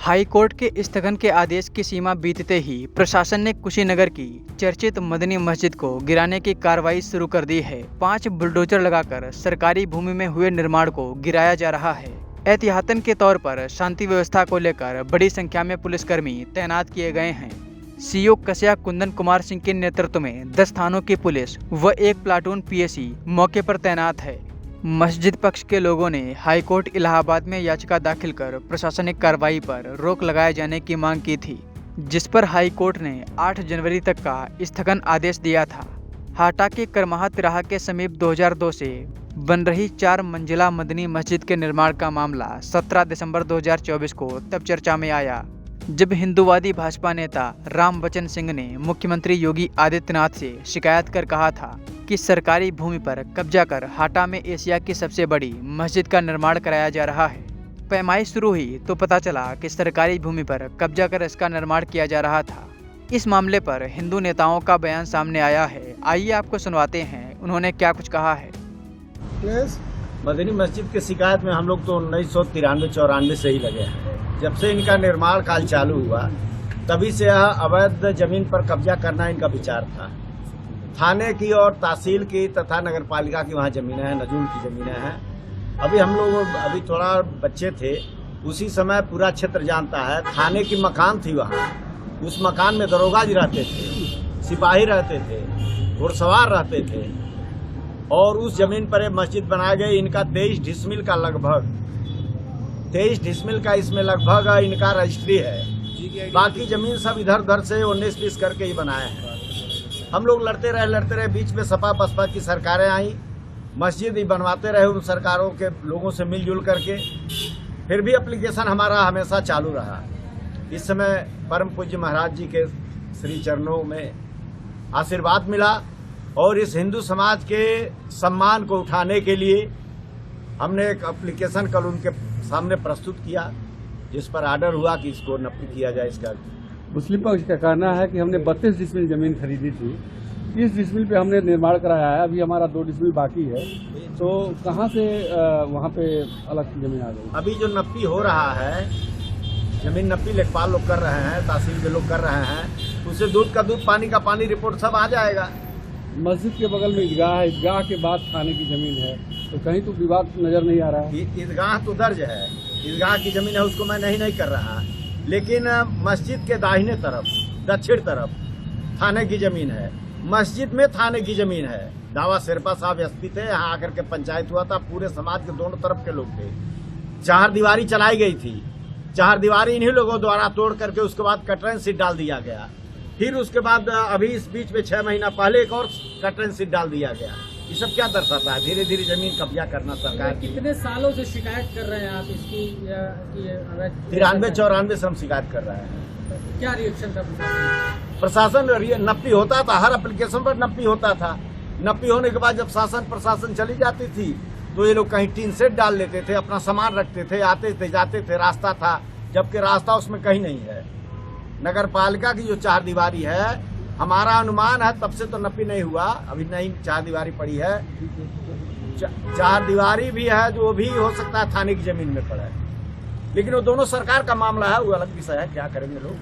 High court के स्थगन के आदेश की सीमा बीतते ही प्रशासन ने कुशीनगर की चर्चित मदनी मस्जिद को गिराने की कार्रवाई शुरू कर दी है। 5 बुलडोजर लगाकर सरकारी भूमि में हुए निर्माण को गिराया जा रहा है। एहतियातन के तौर पर शांति व्यवस्था को लेकर बड़ी संख्या में पुलिसकर्मी तैनात किए गए हैं। सीओ कस्या कुंदन कुमार सिंह के नेतृत्व में 10 थानों की पुलिस व 1 प्लाटून पीएसी मौके पर तैनात है। मस्जिद पक्ष के लोगों ने हाईकोर्ट इलाहाबाद में याचिका दाखिल कर प्रशासनिक कार्रवाई पर रोक लगाए जाने की मांग की थी, जिस पर हाईकोर्ट ने 8 जनवरी तक का स्थगन आदेश दिया था। हाटा के करमाहा तिराहा के समीप 2002 से बन रही 4 मंजिला मदनी मस्जिद के निर्माण का मामला 17 दिसंबर 2024 को तब चर्चा में आया, जब हिंदूवादी भाजपा नेता राम बचन सिंह ने मुख्यमंत्री योगी आदित्यनाथ से शिकायत कर कहा था कि सरकारी भूमि पर कब्जा कर हाटा में एशिया की सबसे बड़ी मस्जिद का निर्माण कराया जा रहा है। पैमाइश शुरू हुई तो पता चला कि सरकारी भूमि पर कब्जा कर इसका निर्माण किया जा रहा था। इस मामले पर हिंदू नेताओं का बयान सामने आया है। आइए आपको सुनवाते हैं उन्होंने क्या कुछ कहा है। मदनी मस्जिद की शिकायत में हम लोग तो 1993-94 से ही लगे हैं। जब से इनका निर्माण काल चालू हुआ तभी से यह अवैध जमीन पर कब्जा करना इनका विचार था। थाने की और तहसील की तथा नगर पालिका की वहाँ जमीनें हैं, नजूल की जमीनें हैं। अभी थोड़ा बच्चे थे, उसी समय पूरा क्षेत्र जानता है। थाने की मकान थी वहाँ, उस मकान में दरोगा जी रहते थे, सिपाही रहते थे, घुड़सवार रहते थे और उस जमीन पर एक मस्जिद बनाया गया। इनका 23 डिसमिल का लगभग 23 डिसमिल का इसमें लगभग इनका रजिस्ट्री है। बाकी जमीन सब इधर उधर से 19-20 करके ही बनाए हैं। हम लोग लड़ते रहे। बीच में सपा बसपा की सरकारें आई, मस्जिद ही बनवाते रहे उन सरकारों के लोगों से मिलजुल करके। फिर भी एप्लीकेशन हमारा हमेशा चालू रहा। इस समय परम पूज्य महाराज जी के श्री चरणों में आशीर्वाद मिला और इस हिंदू समाज के सम्मान को उठाने के लिए हमने एक एप्लीकेशन कल उनके सामने प्रस्तुत किया, जिस पर आर्डर हुआ कि इसको नफी किया जाए। इसका मुस्लिम पक्ष का कहना है कि हमने 32 डिसमिल जमीन खरीदी थी, 30 डिसमिल पे हमने निर्माण कराया है, अभी हमारा 2 डिसमिल बाकी है। तो कहाँ से वहाँ पे अलग की जमीन आ गई? अभी जो नफी हो रहा है, जमीन नफी लेखपाल लोग कर रहे हैं, तहसील के लोग कर रहे हैं, उससे दूध का दूध पानी का पानी रिपोर्ट सब आ जाएगा। मस्जिद के बगल में ईदगाह है, ईदगाह के बाद थाने की जमीन है, तो कहीं तो विवाद नजर नहीं आ रहा है। ईदगाह तो दर्ज है, ईदगाह की जमीन है, उसको मैं नहीं कर रहा, लेकिन मस्जिद के दाहिने तरफ दक्षिण तरफ थाने की जमीन है। मस्जिद में थाने की जमीन है। दावा शेरपा साहब एसपी थे, यहाँ आकर के पंचायत हुआ था, पूरे समाज के दोनों तरफ के लोग थे। 4 दीवारी चलाई गई थी, 4 दीवारी इन्हीं लोगों द्वारा तोड़ करके उसके बाद कटरन सीट डाल दिया गया। फिर उसके बाद अभी इस बीच में 6 महीना पहले एक और कटरन सीट डाल दिया गया। ये सब क्या दर्शाता है? धीरे धीरे जमीन कब्जा करना सरकार। कितने सालों से शिकायत कर रहे हैं आप इसकी? 93-94 से हम शिकायत कर रहे हैं। क्या रिएक्शन था प्रशासन? नफी होता था, हर एप्लीकेशन पर नफी होता था। नफी होने के बाद जब शासन प्रशासन चली जाती थी तो ये लोग कहीं टीन सेट डाल लेते थे, अपना सामान रखते थे, आते थे जाते थे, रास्ता था, जबकि रास्ता उसमें कहीं नहीं है। नगर पालिका की जो 4 दीवारी है, हमारा अनुमान है तब से तो नफी नहीं हुआ, अभी नई 4 दीवारी पड़ी है। 4 दीवारी भी है जो भी हो सकता है थाने की जमीन में पड़ा है, लेकिन वो दोनों सरकार का मामला है, वो अलग विषय है, क्या करेंगे लोग।